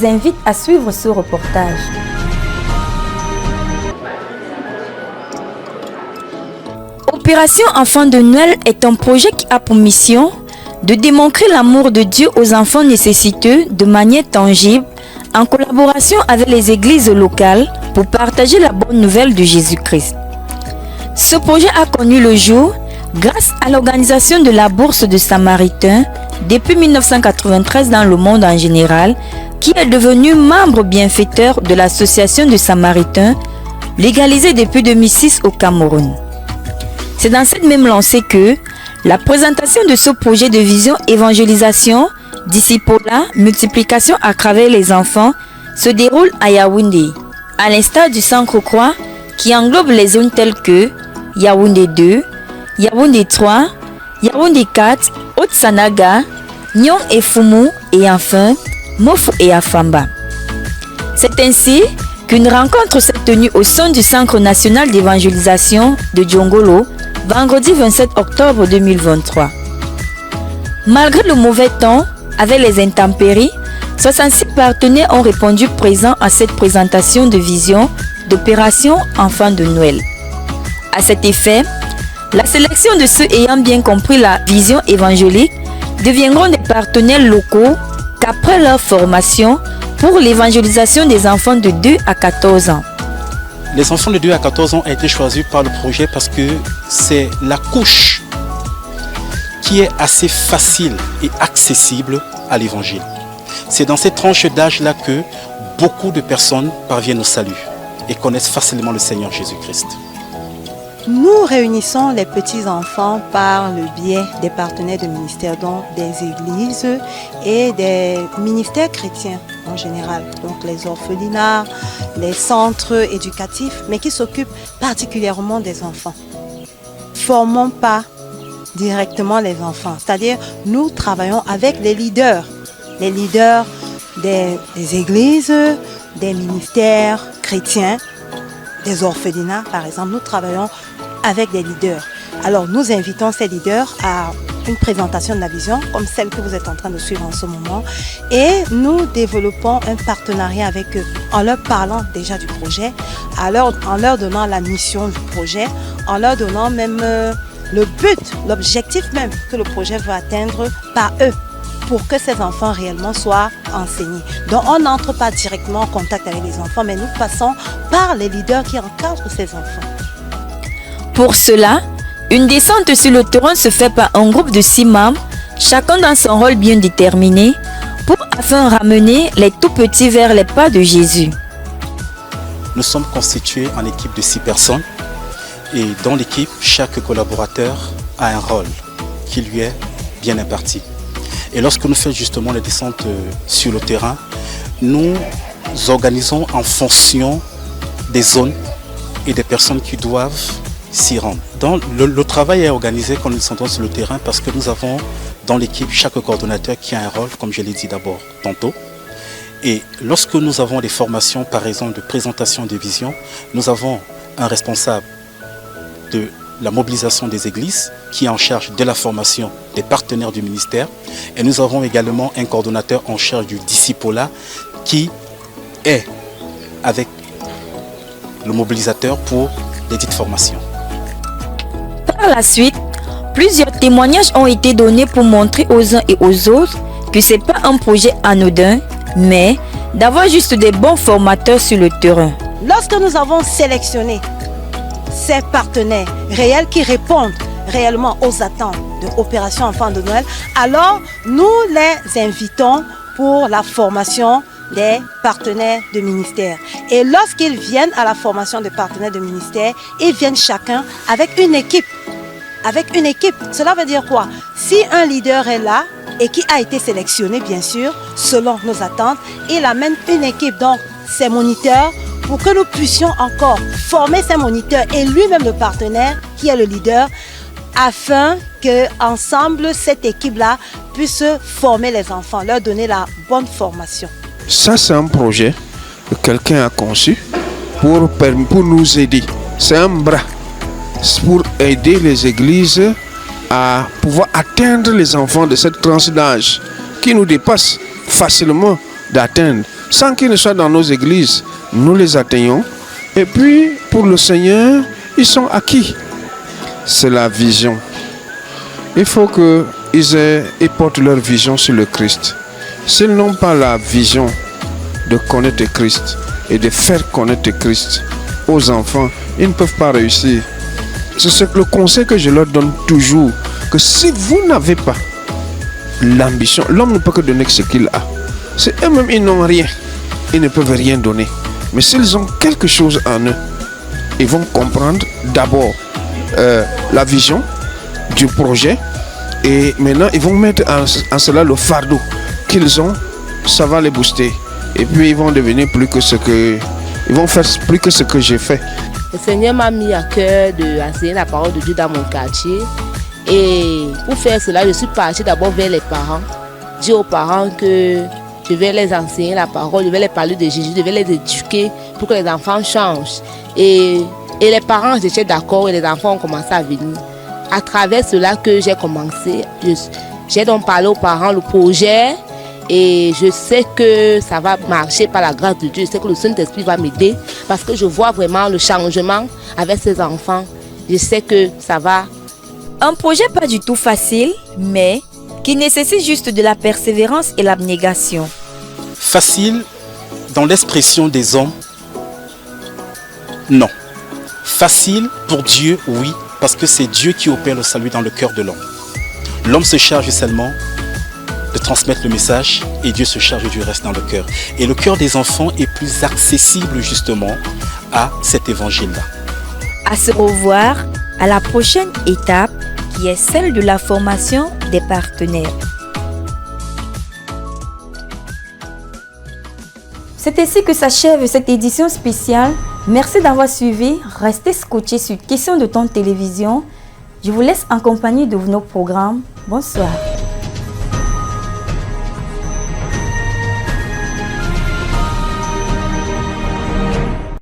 les invite à suivre ce reportage. Opération Enfants de Noël est un projet qui a pour mission de démontrer l'amour de Dieu aux enfants nécessiteux de manière tangible en collaboration avec les églises locales pour partager la bonne nouvelle de Jésus-Christ. Ce projet a connu le jour grâce à l'organisation de la Bourse de Samaritains depuis 1993 dans le monde en général, qui est devenu membre bienfaiteur de l'association de Samaritains, légalisée depuis 2006 au Cameroun. C'est dans cette même lancée que la présentation de ce projet de vision évangélisation, discipolat, multiplication à travers les enfants se déroule à Yaoundé, à l'instar du Centre Croix qui englobe les zones telles que Yaoundé 2, Yaoundé 3, Yaoundé 4, Haute-Sanaga, Nyon et Foumou et enfin Mofou et Afamba. C'est ainsi qu'une rencontre s'est tenue au sein du Centre national d'évangélisation de Djongolo, vendredi 27 octobre 2023. Malgré le mauvais temps, avec les intempéries, 66 partenaires ont répondu présents à cette présentation de vision d'opération Enfants de Noël. À cet effet, la sélection de ceux ayant bien compris la vision évangélique deviendront des partenaires locaux qu'après leur formation pour l'évangélisation des enfants de 2 à 14 ans. Les enfants de 2 à 14 ans ont été choisis par le projet parce que c'est la couche qui est assez facile et accessible à l'évangile. C'est dans cette tranche d'âge-là que beaucoup de personnes parviennent au salut et connaissent facilement le Seigneur Jésus-Christ. Nous réunissons les petits-enfants par le biais des partenaires de ministères, dont des églises et des ministères chrétiens en général, donc les orphelinats, les centres éducatifs, mais qui s'occupent particulièrement des enfants. Formons pas directement les enfants, c'est-à-dire nous travaillons avec les leaders des églises, des ministères chrétiens, des orphelinats par exemple. Nous travaillons avec des leaders. Alors nous invitons ces leaders à une présentation de la vision comme celle que vous êtes en train de suivre en ce moment et nous développons un partenariat avec eux en leur parlant déjà du projet, en leur donnant la mission du projet, en leur donnant même le but, l'objectif même que le projet veut atteindre par eux pour que ces enfants réellement soient enseignés. Donc on n'entre pas directement en contact avec les enfants, mais nous passons par les leaders qui encadrent ces enfants. Pour cela, une descente sur le terrain se fait par un groupe de 6 membres, chacun dans son rôle bien déterminé, afin de ramener les tout-petits vers les pas de Jésus. Nous sommes constitués en équipe de 6 personnes et dans l'équipe, chaque collaborateur a un rôle qui lui est bien imparti. Et lorsque nous faisons justement les descentes sur le terrain, nous organisons en fonction des zones et des personnes qui doivent s'y rendre. Donc, le travail est organisé quand nous descendons sur le terrain parce que nous avons dans l'équipe chaque coordonnateur qui a un rôle, comme je l'ai dit d'abord tantôt. Et lorsque nous avons des formations, par exemple, de présentation des visions, nous avons un responsable de la mobilisation des églises qui est en charge de la formation des partenaires du ministère. Et nous avons également un coordonnateur en charge du discipolat qui est avec le mobilisateur pour les dites formations. Par la suite, plusieurs témoignages ont été donnés pour montrer aux uns et aux autres que ce n'est pas un projet anodin, mais d'avoir juste des bons formateurs sur le terrain. Lorsque nous avons sélectionné ces partenaires réels qui répondent réellement aux attentes de l'opération Enfants de Noël, alors nous les invitons pour la formation des partenaires de ministère. Et lorsqu'ils viennent à la formation des partenaires de ministère, ils viennent chacun avec une équipe. Avec une équipe, cela veut dire quoi? Si un leader est là et qui a été sélectionné, bien sûr, selon nos attentes, il amène une équipe, donc ses moniteurs, pour que nous puissions encore former ces moniteurs et lui-même le partenaire qui est le leader, afin qu'ensemble, cette équipe-là puisse former les enfants, leur donner la bonne formation. Ça, c'est un projet que quelqu'un a conçu pour nous aider. C'est un bras pour aider les églises à pouvoir atteindre les enfants de cette tranche d'âge qui nous dépasse facilement d'atteindre. sans qu'ils ne soient dans nos églises, nous les atteignons. Et puis, pour le Seigneur, ils sont acquis. C'est la vision. Il faut qu'ils portent leur vision sur le Christ. S'ils n'ont pas la vision de connaître Christ et de faire connaître Christ aux enfants, ils ne peuvent pas réussir. C'est le conseil que je leur donne toujours, que si vous n'avez pas l'ambition, l'homme ne peut que donner ce qu'il a. C'est eux-mêmes, ils n'ont rien. Ils ne peuvent rien donner. Mais s'ils ont quelque chose en eux, ils vont comprendre d'abord la vision du projet. Et maintenant, ils vont mettre en cela le fardeau qu'ils ont. Ça va les booster. Et puis, ils vont devenir plus que ce que... Ils vont faire plus que ce que j'ai fait. Le Seigneur m'a mis à cœur d'enseigner la parole de Dieu dans mon quartier. Et pour faire cela, je suis partie d'abord vers les parents. Dire aux parents que je vais les enseigner la parole, je vais les parler de Jésus, je vais les éduquer pour que les enfants changent. Et les parents étaient d'accord et les enfants ont commencé à venir. À travers cela que j'ai commencé, j'ai donc parlé aux parents le projet et je sais que ça va marcher par la grâce de Dieu. Je sais que le Saint-Esprit va m'aider parce que je vois vraiment le changement avec ces enfants. Je sais que ça va. Un projet pas du tout facile, mais qui nécessite juste de la persévérance et l'abnégation. Facile dans l'expression des hommes? Non. Facile pour Dieu, oui, parce que c'est Dieu qui opère le salut dans le cœur de l'homme. L'homme se charge seulement de transmettre le message et Dieu se charge du reste dans le cœur. Et le cœur des enfants est plus accessible justement à cet évangile-là. À se revoir à la prochaine étape qui est celle de la formation des partenaires. C'est ainsi que s'achève cette édition spéciale. Merci d'avoir suivi. Restez scotchés sur Question de Temps Télévision. Je vous laisse en compagnie de nos programmes. Bonsoir.